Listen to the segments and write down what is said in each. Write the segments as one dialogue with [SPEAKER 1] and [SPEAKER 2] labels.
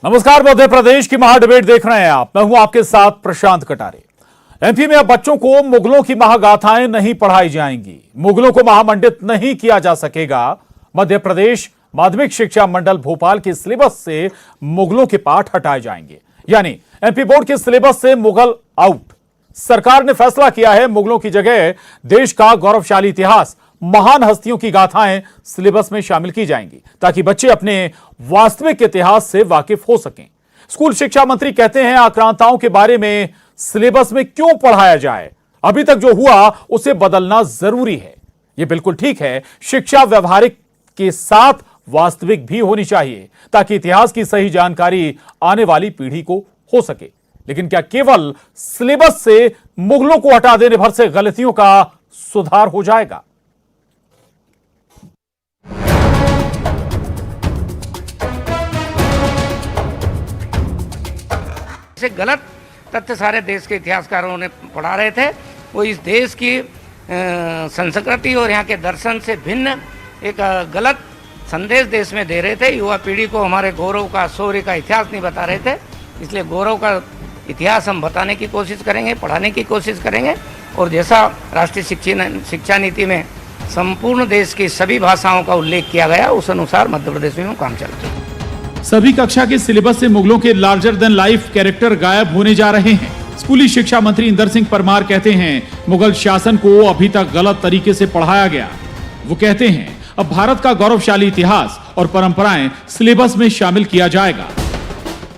[SPEAKER 1] नमस्कार, मध्य प्रदेश की महाडिबेट देख रहे हैं आप। मैं हूं आपके साथ प्रशांत कटारे। एमपी में अब बच्चों को मुगलों की महागाथाएं नहीं पढ़ाई जाएंगी, मुगलों को महामंडित नहीं किया जा सकेगा। मध्य प्रदेश माध्यमिक शिक्षा मंडल भोपाल के सिलेबस से मुगलों के पाठ हटाए जाएंगे, यानी एमपी बोर्ड के सिलेबस से मुगल आउट। सरकार ने फैसला किया है, मुगलों की जगह देश का गौरवशाली इतिहास, महान हस्तियों की गाथाएं सिलेबस में शामिल की जाएंगी, ताकि बच्चे अपने वास्तविक इतिहास से वाकिफ हो सकें। स्कूल शिक्षा मंत्री कहते हैं, आक्रांताओं के बारे में सिलेबस में क्यों पढ़ाया जाए, अभी तक जो हुआ उसे बदलना जरूरी है। यह बिल्कुल ठीक है, शिक्षा व्यवहारिक के साथ वास्तविक भी होनी चाहिए, ताकि इतिहास की सही जानकारी आने वाली पीढ़ी को हो सके। लेकिन क्या केवल सिलेबस से मुगलों को हटा देने भर से गलतियों का सुधार हो जाएगा?
[SPEAKER 2] से गलत तथ्य सारे देश के इतिहासकारों ने पढ़ा रहे थे। वो इस देश की संस्कृति और यहाँ के दर्शन से भिन्न एक गलत संदेश देश में दे रहे थे। युवा पीढ़ी को हमारे गौरव का, शौर्य का इतिहास नहीं बता रहे थे। इसलिए गौरव का इतिहास हम बताने की कोशिश करेंगे, पढ़ाने की कोशिश करेंगे। और जैसा राष्ट्रीय शिक्षा नीति में संपूर्ण देश की सभी भाषाओं का उल्लेख किया गया, उस अनुसार मध्य प्रदेश में काम चल रहा है।
[SPEAKER 3] सभी कक्षा के सिलेबस से मुगलों के लार्जर देन लाइफ कैरेक्टर गायब होने जा रहे हैं। स्कूली शिक्षा मंत्री इंदर सिंह परमार कहते हैं, मुगल शासन को अभी तक गलत तरीके से पढ़ाया गया। वो कहते हैं, अब भारत का गौरवशाली इतिहास और परंपराएं सिलेबस में शामिल किया जाएगा।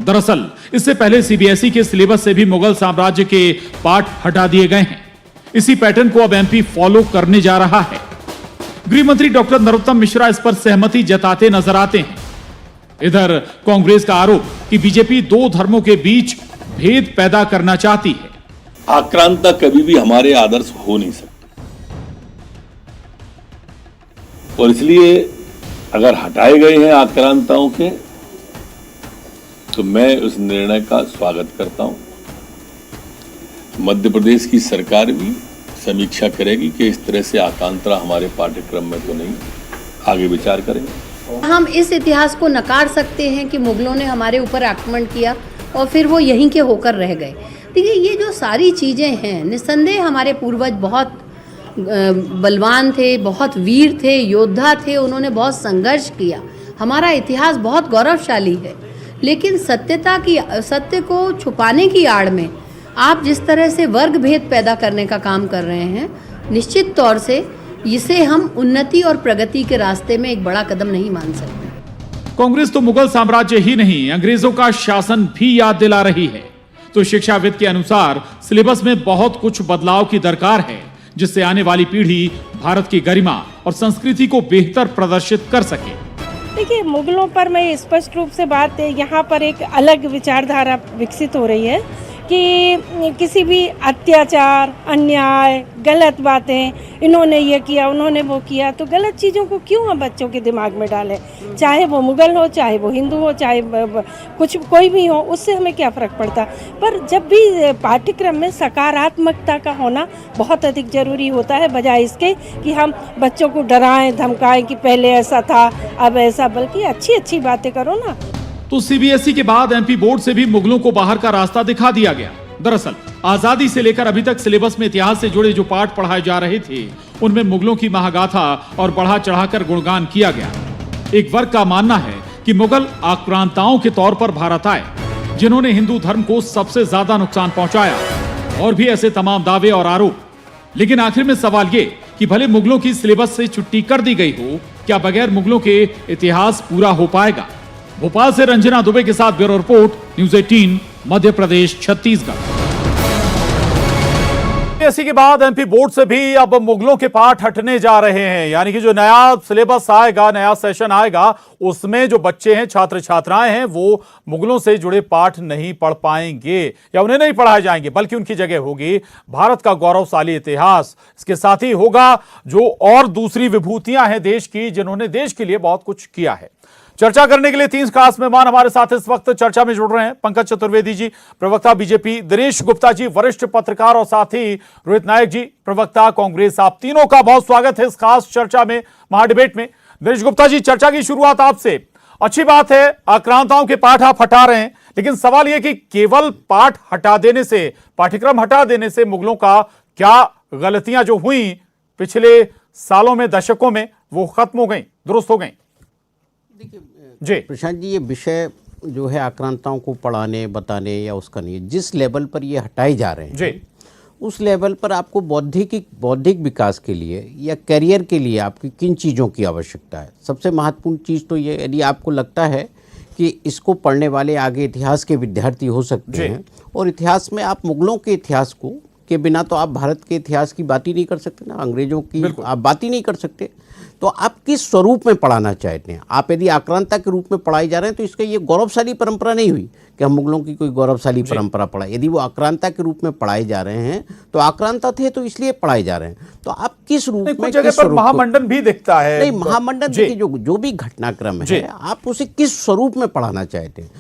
[SPEAKER 3] दरअसल इससे पहले सीबीएसई के सिलेबस से भी मुगल साम्राज्य के पाठ हटा दिए गए हैं। इसी पैटर्न को अब एमपी फॉलो करने जा रहा है। गृह मंत्री डॉक्टर नरोत्तम मिश्रा इस पर सहमति जताते नजर आते हैं। इधर कांग्रेस का आरोप कि बीजेपी दो धर्मों के बीच भेद पैदा करना चाहती है।
[SPEAKER 4] आक्रांता कभी भी हमारे आदर्श हो नहीं सकते, और इसलिए अगर हटाए गए हैं आक्रांताओं के, तो मैं उस निर्णय का स्वागत करता हूं। मध्य प्रदेश की सरकार भी समीक्षा करेगी कि इस तरह से आक्रांता हमारे पाठ्यक्रम में तो नहीं, आगे विचार करेंगे।
[SPEAKER 5] हम इस इतिहास को नकार सकते हैं कि मुगलों ने हमारे ऊपर आक्रमण किया और फिर वो यहीं के होकर रह गए। देखिए, ये जो सारी चीज़ें हैं, निस्संदेह हमारे पूर्वज बहुत बलवान थे, बहुत वीर थे, योद्धा थे, उन्होंने बहुत संघर्ष किया। हमारा इतिहास बहुत गौरवशाली है। लेकिन सत्य को छुपाने की आड़ में आप जिस तरह से वर्ग भेद पैदा करने का काम कर रहे हैं, निश्चित तौर से इसे हम उन्नति और प्रगति के रास्ते में एक बड़ा कदम नहीं मान सकते।
[SPEAKER 3] कांग्रेस तो मुगल साम्राज्य ही नहीं, अंग्रेजों का शासन भी याद दिला रही है। तो शिक्षाविद के अनुसार सिलेबस में बहुत कुछ बदलाव की दरकार है, जिससे आने वाली पीढ़ी भारत की गरिमा और संस्कृति को बेहतर प्रदर्शित कर सके।
[SPEAKER 6] देखिए, मुगलों पर मैं स्पष्ट रूप से बात है, यहाँ पर एक अलग विचारधारा विकसित हो रही है कि किसी भी अत्याचार, अन्याय, गलत बातें, इन्होंने ये किया, उन्होंने वो किया, तो गलत चीज़ों को क्यों हम बच्चों के दिमाग में डालें? चाहे वो मुगल हो, चाहे वो हिंदू हो, चाहे कोई भी हो, उससे हमें क्या फ़र्क पड़ता। पर जब भी पाठ्यक्रम में सकारात्मकता का होना बहुत अधिक ज़रूरी होता है, बजाय इसके कि हम बच्चों को डराएं, धमकाएं कि पहले ऐसा था, अब ऐसा। बल्कि अच्छी अच्छी बातें करो ना।
[SPEAKER 3] तो सीबीएसई के बाद एमपी बोर्ड से भी मुगलों को बाहर का रास्ता दिखा दिया गया। दरअसल आजादी से लेकर अभी तक सिलेबस में इतिहास से जुड़े जो पाठ पढ़ाए जा रहे थे, उनमें मुगलों की महागाथा और बढ़ा चढ़ाकर गुणगान किया गया। एक वर्ग का मानना है कि मुगल आक्रांताओं के तौर पर भारत आए, जिन्होंने हिंदू धर्म को सबसे ज्यादा नुकसान पहुंचाया, और भी ऐसे तमाम दावे और आरोप। लेकिन आखिर में सवाल ये कि भले मुगलों की सिलेबस से छुट्टी कर दी गई हो, क्या बगैर मुगलों के इतिहास पूरा हो पाएगा? भोपाल से रंजना दुबे के साथ bureau report, news 18 Madhya Pradesh Chhattisgarh.
[SPEAKER 1] इसी के बाद एमपी बोर्ड से भी अब मुगलों के पाठ हटने जा रहे हैं, यानी कि जो नया सिलेबस आएगा, नया सेशन आएगा, उसमें जो बच्चे हैं, छात्र छात्राएं हैं, वो मुगलों से जुड़े पाठ नहीं पढ़ पाएंगे या उन्हें नहीं पढ़ाए जाएंगे, बल्कि उनकी जगह होगी भारत का गौरवशाली इतिहास। इसके साथ ही होगा जो और दूसरी विभूतियां हैं देश की, जिन्होंने देश के लिए बहुत कुछ किया है। चर्चा करने के लिए 3 खास मेहमान हमारे साथ इस वक्त चर्चा में जुड़ रहे हैं। पंकज चतुर्वेदी जी, प्रवक्ता बीजेपी, दिनेश गुप्ता जी, वरिष्ठ पत्रकार, और साथ ही रोहित नायक जी, प्रवक्ता कांग्रेस। आप तीनों का बहुत स्वागत है इस खास चर्चा में, महाडिबेट में। दिनेश गुप्ता जी, चर्चा की शुरुआत आपसे। अच्छी बात है, आक्रांताओं के पाठ आप हटा रहे हैं, लेकिन सवाल यह कि केवल पाठ हटा देने से, पाठ्यक्रम हटा देने से मुगलों का क्या गलतियां जो हुई पिछले सालों में, दशकों में, वो खत्म हो गई, दुरुस्त हो गई? जी
[SPEAKER 7] प्रशांत जी, ये विषय जो है आक्रांताओं को पढ़ाने बताने या उसका नहीं, जिस लेवल पर ये हटाए जा रहे हैं
[SPEAKER 1] जी,
[SPEAKER 7] उस लेवल पर आपको बौद्धिक विकास के लिए या करियर के लिए आपकी किन चीज़ों की आवश्यकता है? सबसे महत्वपूर्ण चीज़ तो ये, यदि आपको लगता है कि इसको पढ़ने वाले आगे इतिहास के विद्यार्थी हो सकते हैं, और इतिहास में आप मुगलों के इतिहास को के बिना तो आप भारत के इतिहास की बात ही नहीं कर सकते ना, अंग्रेजों की आप बात ही नहीं कर सकते। तो आप किस स्वरूप में पढ़ाना चाहते हैं? आप यदि आक्रांता के रूप में पढ़ाई जा रहे हैं तो इसका ये गौरवशाली परंपरा नहीं हुई कि हम मुगलों की कोई गौरवशाली परंपरा पढ़ाए। यदि वो आक्रांता के रूप में पढ़ाए जा रहे हैं तो आक्रांता थे तो इसलिए पढ़ाए जा रहे हैं। तो आप किस रूप में,
[SPEAKER 1] जगह पर महामंडन भी दिखता है।
[SPEAKER 7] नहीं, महामंडन देखिए, जो भी घटनाक्रम है आप उसे किस स्वरूप में पढ़ाना चाहते हैं।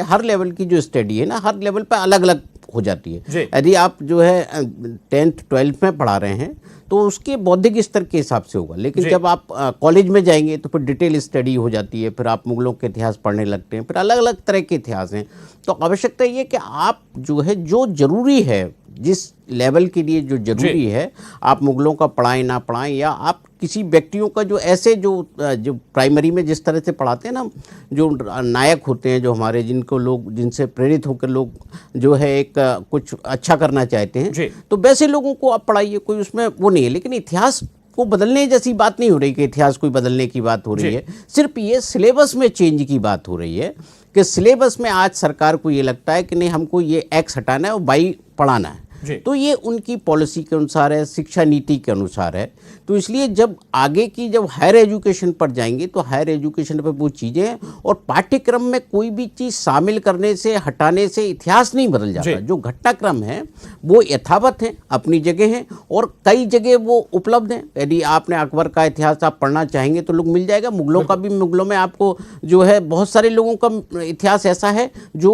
[SPEAKER 7] हर लेवल की जो स्टडी है ना, हर लेवल पर अलग अलग हो जाती है। यदि आप जो है 10th 12th में पढ़ा रहे हैं तो उसके बौद्धिक स्तर के हिसाब से होगा, लेकिन जब आप कॉलेज में जाएंगे तो फिर डिटेल स्टडी हो जाती है, फिर आप मुगलों के इतिहास पढ़ने लगते हैं, फिर अलग अलग तरह के इतिहास हैं। तो आवश्यकता ये कि आप जो है, जो जरूरी है, जिस लेवल के लिए जो जरूरी है, आप मुगलों का पढ़ाएं ना पढ़ाएं, या आप किसी व्यक्तियों का जो ऐसे जो प्राइमरी में जिस तरह से पढ़ाते हैं ना, जो नायक होते हैं, जो हमारे जिनसे प्रेरित होकर लोग जो है एक कुछ अच्छा करना चाहते हैं, तो वैसे लोगों को आप पढ़ाइए, कोई उसमें वो नहीं है। लेकिन इतिहास को बदलने जैसी बात नहीं हो रही कि इतिहास कोई बदलने की बात हो रही है, सिर्फ ये सिलेबस में चेंज की बात हो रही है कि सिलेबस में आज सरकार को ये लगता है कि नहीं, हमको ये एक्स हटाना है और वाई पढ़ाना है। तो ये उनकी पॉलिसी के अनुसार है, शिक्षा नीति के अनुसार है। तो इसलिए जब हायर एजुकेशन पर जाएंगे तो हायर एजुकेशन पर वो चीज़ें हैं, और पाठ्यक्रम में कोई भी चीज़ शामिल करने से, हटाने से इतिहास नहीं बदल जाता। जो घटनाक्रम है वो यथावत है, अपनी जगह है, और कई जगह वो उपलब्ध हैं। यदि आपने अकबर का इतिहास आप पढ़ना चाहेंगे तो लोग मिल जाएगा। मुगलों का भी, मुगलों में आपको जो है बहुत सारे लोगों का इतिहास ऐसा है जो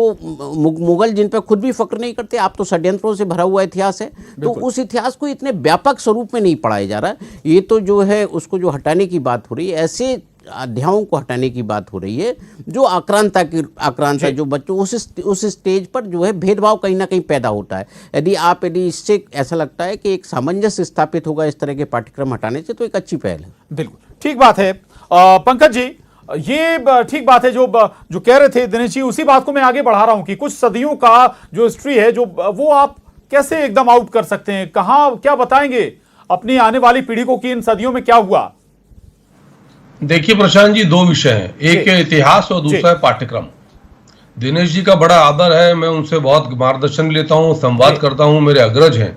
[SPEAKER 7] मुगल जिन पर खुद भी फक्र नहीं करते। आप तो षड्यंत्रों से भरा हुआ इतिहास है, तो उस इतिहास को इतने व्यापक स्वरूप में नहीं पढ़ाया जा रहा है। ये तो जो है उसको जो हटाने की बात हो रही है, ऐसे अध्यायों को हटाने की बात हो रही है जो आक्रांता जो बच्चों उस स्टेज पर जो है भेदभाव कहीं ना कहीं पैदा होता है। यदि इससे ऐसा लगता है कि एक सामंजस्य स्थापित होगा इस तरह के पाठ्यक्रम हटाने से, तो एक अच्छी पहल है।
[SPEAKER 1] बिल्कुल ठीक बात है। पंकज जी, ये ठीक बात है जो कह रहे थे दिनेश जी, उसी बात को मैं आगे बढ़ा रहा हूं कि कुछ सदियों का जो हिस्ट्री है, जो वो आप कैसे एकदम आउट कर सकते हैं? कहां क्या बताएंगे अपनी आने वाली पीढ़ी को कि इन सदियों में क्या हुआ?
[SPEAKER 8] देखिए प्रशांत जी, दो विषय हैं, एक है इतिहास और दूसरा है पाठ्यक्रम। दिनेश जी का बड़ा आदर है, मैं उनसे बहुत मार्गदर्शन लेता हूं, संवाद करता हूं, मेरे अग्रज हैं।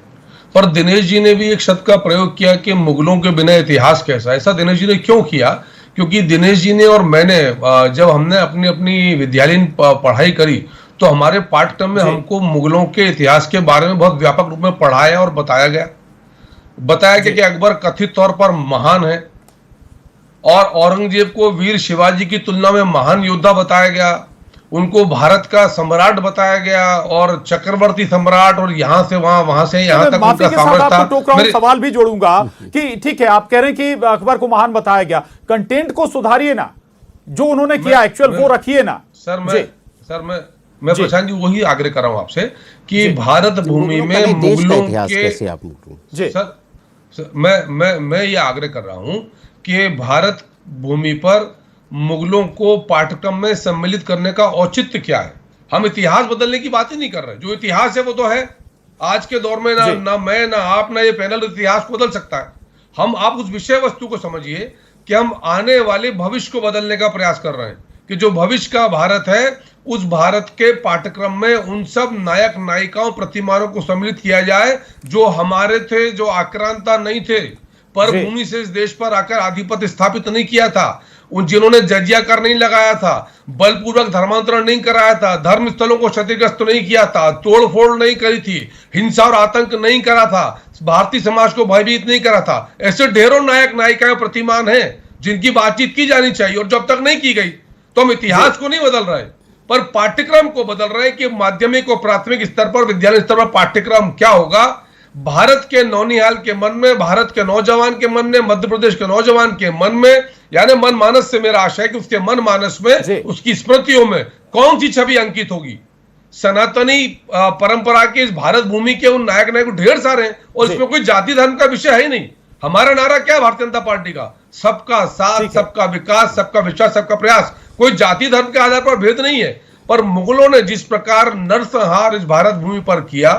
[SPEAKER 8] पर दिनेश जी ने भी एक शब्द का प्रयोग किया कि मुगलों के बिना इतिहास कैसा। ऐसा दिनेश जी ने क्यों किया? क्योंकि दिनेश जी ने और मैंने जब हमने अपनी विद्यालयीन पढ़ाई करी तो हमारे पाठ्यक्रम में हमको मुगलों के इतिहास के बारे में बहुत व्यापक रूप में पढ़ाया और बताया गया कि अकबर कथित तौर पर महान है, और औरंगजेब को वीर शिवाजी की तुलना में महान योद्धा बताया गया, उनको भारत का सम्राट बताया गया, और चक्रवर्ती सम्राट, और यहाँ से वहां से यहाँ तक उनका साम्राज्य था।
[SPEAKER 1] सवाल भी जोड़ूंगा कि ठीक है, आप कह रहे हैं कि अकबर को महान बताया गया, कंटेंट को सुधारिए ना, जो उन्होंने किया एक्चुअल वो रखिए ना।
[SPEAKER 8] मैं प्रशांत जी वही आग्रह कर रहा हूं आपसे कि भारत भूमि में मुगलों के मैं ये आग्रह कर रहा हूं कि भारत भूमि पर मुगलों को पाठ्यक्रम में सम्मिलित करने का औचित्य क्या है। हम इतिहास बदलने की बात ही नहीं कर रहे, जो इतिहास है वो तो है। आज के दौर में ना मैं ना आप ना ये पैनल इतिहास को बदल सकता है। आप उस विषय वस्तु को समझिए कि हम आने वाले भविष्य को बदलने का प्रयास कर रहे हैं, कि जो भविष्य का भारत है उस भारत के पाठ्यक्रम में उन सब नायक नायिकाओं प्रतिमानों को सम्मिलित किया जाए जो हमारे थे, जो आक्रांता नहीं थे, पर भूमि से इस देश पर आकर आधिपत्य स्थापित नहीं किया था, उन जिन्होंने जजिया कर नहीं लगाया था, बलपूर्वक धर्मांतरण नहीं कराया था, धर्म स्थलों को क्षतिग्रस्त नहीं किया था, तोड़फोड़ नहीं करी थी, हिंसा और आतंक नहीं करा था, भारतीय समाज को भयभीत नहीं करा था। ऐसे ढेरों नायक नायिकाएं प्रतिमान हैं जिनकी बातचीत की जानी चाहिए, और जब तक नहीं की गई तो हम इतिहास को नहीं बदल रहे पर पाठ्यक्रम को बदल रहे हैं कि माध्यमिक और प्राथमिक स्तर पर, विद्यालय स्तर पर पाठ्यक्रम क्या होगा। भारत के नौनिहाल के मन में, भारत के नौजवान के मन में, मध्य प्रदेश के नौजवान के मन में, यानी मन मानस से मेरा आशा है कि उसके मन मानस में, उसकी स्मृतियों में कौन सी छवि अंकित होगी। सनातनी परंपरा के इस भारत भूमि के उन नायक नायक ढेर सारे हैं और इसमें कोई जाति धर्म का विषय है ही नहीं। हमारा नारा क्या है भारतीय जनता पार्टी का? सबका साथ, सबका विकास, सबका विश्वास, सबका प्रयास। कोई जाति धर्म के आधार पर भेद नहीं है। पर मुगलों ने जिस प्रकार नरसंहार इस भारत भूमि पर किया,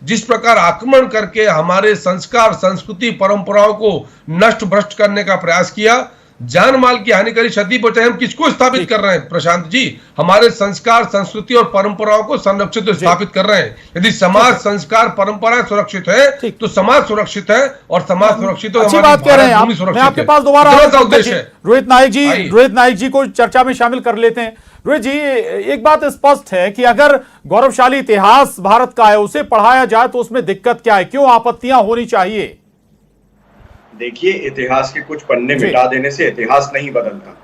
[SPEAKER 8] जिस प्रकार आक्रमण करके हमारे संस्कार, संस्कृति, परंपराओं को नष्ट भ्रष्ट करने का प्रयास किया, जान माल की हानि करी, क्षति पहुंचाई, हम किसको स्थापित कर रहे हैं प्रशांत जी? हमारे संस्कार, संस्कृति और परंपराओं को संरक्षित और स्थापित कर रहे हैं। यदि समाज, संस्कार, परंपराएं सुरक्षित है तो समाज सुरक्षित है और समाज सुरक्षित है।
[SPEAKER 1] अच्छी बात कह रहे हैं आप। मैं आपके पास दोबारा
[SPEAKER 8] उद्देश्य है।
[SPEAKER 1] रोहित नायक जी को चर्चा में शामिल कर लेते हैं। रोहित जी, एक बात स्पष्ट है कि अगर गौरवशाली इतिहास भारत का है उसे पढ़ाया जाए तो उसमें दिक्कत क्या है? क्यों आपत्तियां होनी चाहिए?
[SPEAKER 9] देखिए, इतिहास के कुछ पन्ने मिटा देने से इतिहास नहीं बदलता।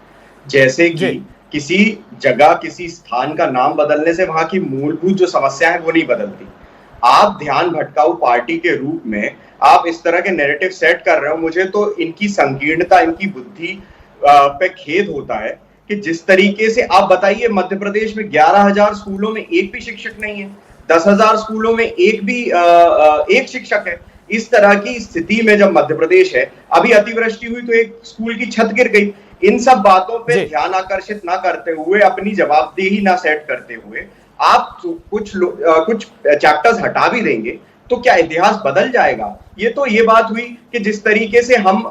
[SPEAKER 9] जैसे कि किसी जगह, किसी स्थान का नाम बदलने से वहां की मूलभूत जो समस्या है वो नहीं बदलती। आप ध्यान भटकाऊ पार्टी के रूप में आप इस तरह के नैरेटिव सेट कर रहे हो। मुझे तो इनकी संकीर्णता, इनकी बुद्धि पे खेद होता है कि जिस तरीके से आप बताइए, मध्य प्रदेश में 11,000 स्कूलों में एक भी शिक्षक नहीं है, 10,000 स्कूलों में एक शिक्षक है। इस तरह की स्थिति में जब मध्य प्रदेश है, अभी अतिवृष्टि हुई तो एक स्कूल की छत गिर गई। इन सब बातों पे ध्यान आकर्षित ना करते हुए, अपनी जवाबदेही ना सेट करते हुए आप कुछ चैप्टर्स हटा भी देंगे तो क्या इतिहास बदल जाएगा? ये बात हुई कि जिस तरीके से हम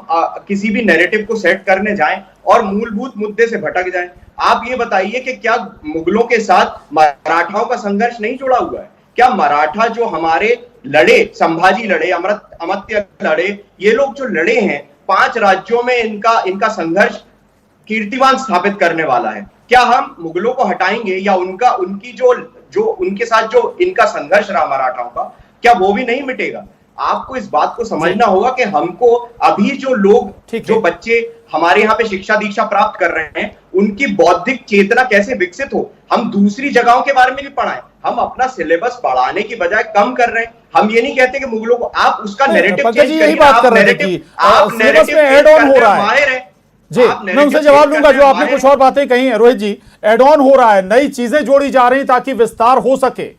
[SPEAKER 9] किसी भी नैरेटिव को सेट करने जाएं और मूलभूत मुद्दे से भटक जाएं। आप ये बताइए कि क्या मुगलों के साथ मराठाओं का संघर्ष नहीं जुड़ा हुआ है? क्या मराठा जो हमारे लड़े, संभाजी लड़े, अमत्य लड़े, ये लोग जो लड़े हैं 5 राज्यों में, इनका संघर्ष कीर्तिमान स्थापित करने वाला है। क्या हम मुगलों को हटाएंगे या उनकी जो उनके साथ जो इनका संघर्ष रहा मराठाओं का, क्या वो भी नहीं मिटेगा? आपको इस बात को समझना होगा कि हमको अभी जो लोग, जो बच्चे हमारे यहाँ पे शिक्षा दीक्षा प्राप्त कर रहे हैं, उनकी बौद्धिक चेतना कैसे विकसित हो। हम दूसरी जगहों के बारे में भी पढ़ाएं। हम अपना सिलेबस बढ़ाने की बजाय कम कर रहे हैं। हम ये नहीं कहते कि मुगलों को, आप उसका नैरेटिव चेंज करिए।
[SPEAKER 1] बात कर रहे थे आप नैरेटिव में ऐड ऑन हो रहा है जी। मैं उनसे जवाब लूंगा जो आपने कुछ और बातें कही हैं। रोहित जी, ऐड ऑन हो रहा है, नई चीजें जोड़ी जा रही ताकि विस्तार हो सके।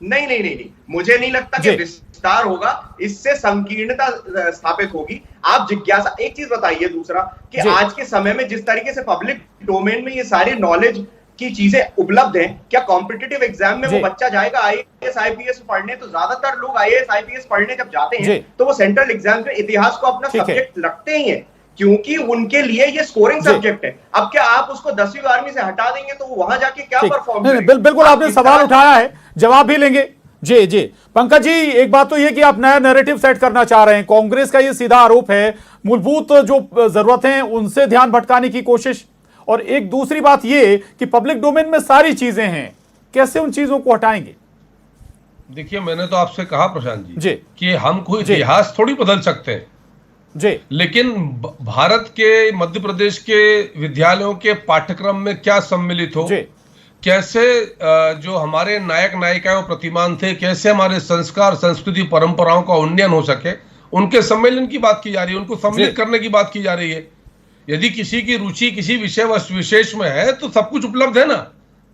[SPEAKER 9] नहीं, मुझे नहीं लगता कि विस्तार होगा, इससे संकीर्णता स्थापित होगी। आप जिज्ञासा, एक चीज बताइए दूसरा कि आज के समय में जिस तरीके से पब्लिक डोमेन में ये सारी नॉलेज की चीजें उपलब्ध हैं, क्या कॉम्पिटिटिव एग्जाम में वो बच्चा जाएगा आईएएस आईपीएस पढ़ने? तो ज्यादातर लोग आईएएस आईपीएस पढ़ने जब जाते हैं तो वो सेंट्रल एग्जाम में इतिहास को अपना सब्जेक्ट रखते ही हैं, क्योंकि उनके लिए ये स्कोरिंग सब्जेक्ट है। अब क्या आप उसको 10वीं 12वीं से हटा देंगे तो वो वहां जाके क्या परफॉर्म करेंगे?
[SPEAKER 1] बिल्कुल, आपने सवाल उठाया है, जवाब भी लेंगे। जी पंकज जी, एक बात तो ये कि आप नया नैरेटिव सेट करना चाह रहे हैं। कांग्रेस का ये सीधा आरोप है, मूलभूत जो जरूरतें हैं उनसे ध्यान भटकाने की कोशिश। और एक दूसरी बात ये कि पब्लिक डोमेन में सारी चीजें हैं, कैसे उन चीजों को हटाएंगे?
[SPEAKER 8] देखिए, मैंने तो आपसे कहा प्रशांत जी कि हम कोई इतिहास थोड़ी बदल सकते हैं
[SPEAKER 1] जी, लेकिन
[SPEAKER 8] भारत के, मध्य प्रदेश के विद्यालयों के पाठ्यक्रम में क्या सम्मिलित हो, कैसे जो हमारे नायक नायिकाएं प्रतिमान थे, कैसे हमारे संस्कार, संस्कृति, परंपराओं का उन्नयन हो सके, उनके सम्मेलन की बात की जा रही है, उनको सम्मिलित करने की बात की जा रही है। यदि किसी की रुचि किसी विषय विशेष में है तो सब कुछ उपलब्ध है ना।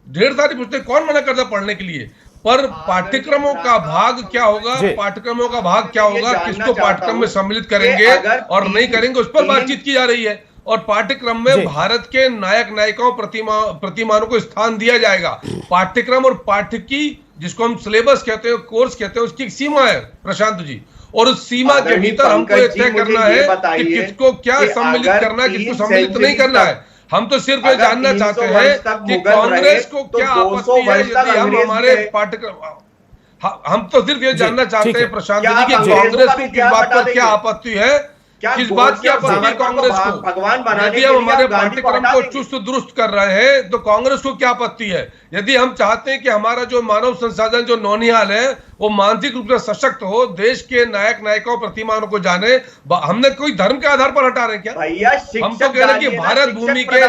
[SPEAKER 8] ढेर सारी पुस्तकें, कौन मना करता पढ़ने के लिए? पर पाठ्यक्रमों का भाग क्या होगा, पाठ्यक्रमों का भाग क्या होगा, किसको पाठ्यक्रम में सम्मिलित करेंगे और नहीं करेंगे, उस पर बातचीत की जा रही है। और पाठ्यक्रम में भारत के नायक नायिकाओं प्रतिमानों को स्थान दिया जाएगा। पाठ्यक्रम और पाठ्य की, जिसको हम सिलेबस कहते हैं, कोर्स कहते हैं, उसकी एक सीमा है प्रशांत जी, और उस सीमा के भीतर हमको यह तय करना है कि किसको क्या सम्मिलित करना है, किसको सम्मिलित नहीं करना है। हम तो सिर्फ ये जानना चाहते हैं कि कांग्रेस को क्या आपत्ति है यदि हम हमारे पाठ्यक्रम, हम तो सिर्फ ये जानना चाहते हैं प्रशांत जी कि कांग्रेस को किस बात पर क्या आपत्ति है, किस बात की आपत्ति है कांग्रेस को। यदि हम हमारे पाठ्यक्रम को चुस्त दुरुस्त कर रहे हैं तो कांग्रेस को क्या आपत्ति है? यदि हम चाहते हैं कि हमारा जो मानव संसाधन, जो नौनिहाल है, वो मानसिक रूप से सशक्त हो, देश के नायक नायिकाओं प्रतिमानों को जाने, हमने कोई धर्म के आधार पर हटा रहे क्या? हम तो कह रहे हैं कि भारत भूमि के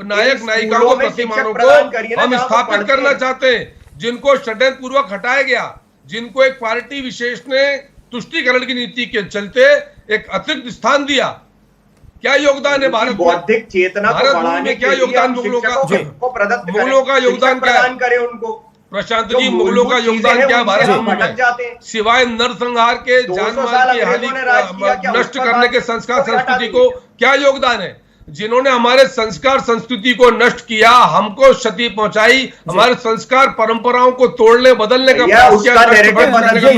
[SPEAKER 8] नायक नायिकाओं को प्रतिमानों को हम स्थापित करना चाहते हैं, जिनको षड्यंत्र पूर्वक हटाया गया, जिनको एक पार्टी विशेष ने तुष्टीकरण की नीति के चलते एक अतिरिक्त स्थान दिया, क्या योगदान है भारत
[SPEAKER 9] बौद्धिक चेतना
[SPEAKER 8] भारत में? क्या योगदान मुगलों का? मुगलों का योगदान क्या है?
[SPEAKER 9] उनको
[SPEAKER 8] प्रशांत जी, मुगलों का योगदान क्या भारत में, सिवाय नरसंहार के, जानमाल की हानि नष्ट करने के संस्कार संस्कृति को क्या योगदान है? जिन्होंने हमारे संस्कार संस्कृति को नष्ट किया, हमको क्षति पहुंचाई, हमारे संस्कार परंपराओं को तोड़ने बदलने का प्रयास किया,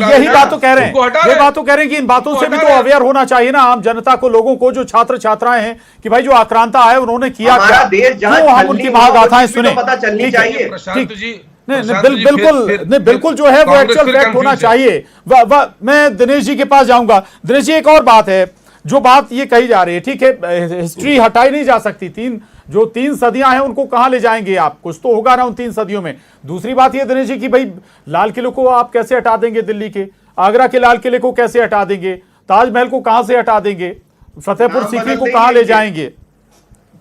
[SPEAKER 1] यही बात तो कह रहे हैं, ये बात तो कह रहे हैं कि इन बातों से भी तो अवेयर होना चाहिए ना आम जनता को, लोगों को, जो छात्र छात्राएं हैं, कि भाई जो आक्रांता है उन्होंने किया क्या, क्यों हम उनकी महागाथाएं सुने।
[SPEAKER 9] पता चलनी चाहिए
[SPEAKER 8] प्रशांत जी,
[SPEAKER 1] बिल्कुल जो है वो एक्चुअल फैक्ट होना चाहिए। मैं दिनेश जी के पास जाऊंगा। दिनेश जी, एक और बात है, जो बात ये कही जा रही है, ठीक है, हिस्ट्री हटाई नहीं जा सकती, तीन सदियां हैं उनको कहां ले जाएंगे आप, कुछ तो होगा ना उन 3 सदियों में। दूसरी बात ये दिनेश जी कि भाई लाल किले को आप कैसे हटा देंगे, दिल्ली के, आगरा के लाल किले को कैसे हटा देंगे, ताजमहल को कहां से हटा देंगे, फतेहपुर सीकरी को कहां ले जाएंगे?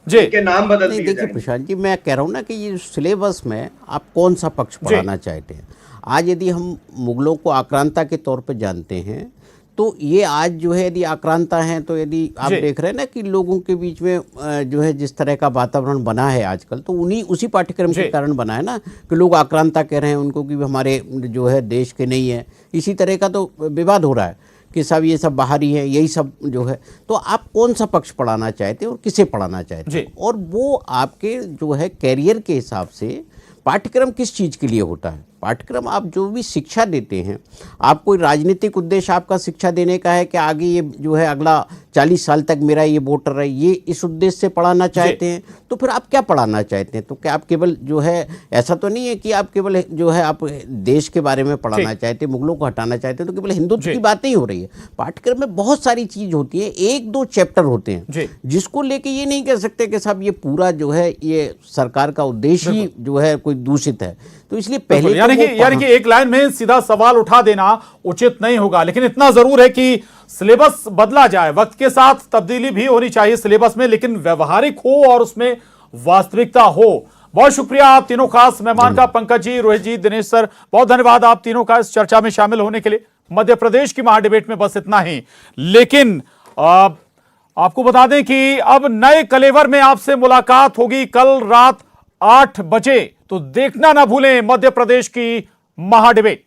[SPEAKER 1] जी,
[SPEAKER 9] के नाम बदल दिए।
[SPEAKER 7] देखिए प्रशांत जी, मैं कह रहा हूँ ना कि ये सिलेबस में आप कौन सा पक्ष पढ़ाना चाहते हैं। आज यदि हम मुगलों को आक्रांता के तौर पे जानते हैं, तो ये आज जो है यदि आक्रांता हैं, तो यदि आप देख रहे हैं ना कि लोगों के बीच में जो है जिस तरह का वातावरण बना है आजकल, तो उसी पाठ्यक्रम के कारण बना है ना कि लोग आक्रांता कह रहे हैं उनको कि हमारे जो है देश के नहीं है। इसी तरह का तो विवाद हो रहा है कि सब ये सब बाहरी है, यही सब जो है। तो आप कौन सा पक्ष पढ़ाना चाहते हैं और किसे पढ़ाना चाहते हैं, और वो आपके जो है कैरियर के हिसाब से पाठ्यक्रम किस चीज़ के लिए होता है। पाठ्यक्रम आप जो भी शिक्षा देते हैं, आप कोई राजनीतिक उद्देश्य आपका शिक्षा देने का है कि आगे ये जो है अगला 40 साल तक मेरा ये वोटर है, ये इस उद्देश्य से पढ़ाना चाहते हैं, तो फिर आप क्या पढ़ाना चाहते हैं? तो क्या आप केवल जो है, ऐसा तो नहीं है कि आप केवल जो है आप देश के बारे में पढ़ाना चाहते हैं, मुगलों को हटाना चाहते हैं, तो केवल हिंदुत्व की बातें ही हो रही है। पाठ्यक्रम में बहुत सारी चीज होती है, 1-2 चैप्टर होते हैं जिसको लेके ये नहीं कह सकते कि साहब ये पूरा जो है ये सरकार का उद्देश्य ही जो है कोई दूषित है। तो इसलिए पहले
[SPEAKER 1] यानी कि एक लाइन में सीधा सवाल उठा देना उचित नहीं होगा, लेकिन इतना जरूर है कि सिलेबस बदला जाए, वक्त के साथ तब्दीली भी होनी चाहिए सिलेबस में, लेकिन व्यवहारिक हो और उसमें वास्तविकता हो। बहुत शुक्रिया आप तीनों खास मेहमान का, पंकज जी, रोहित जी, दिनेश सर, बहुत धन्यवाद आप तीनों का इस चर्चा में शामिल होने के लिए। मध्य प्रदेश की महाडिबेट में बस इतना ही, लेकिन आपको बता दें कि अब नए कलेवर में आपसे मुलाकात होगी कल रात 8 बजे, तो देखना ना भूलें मध्य प्रदेश की महाडिबेट।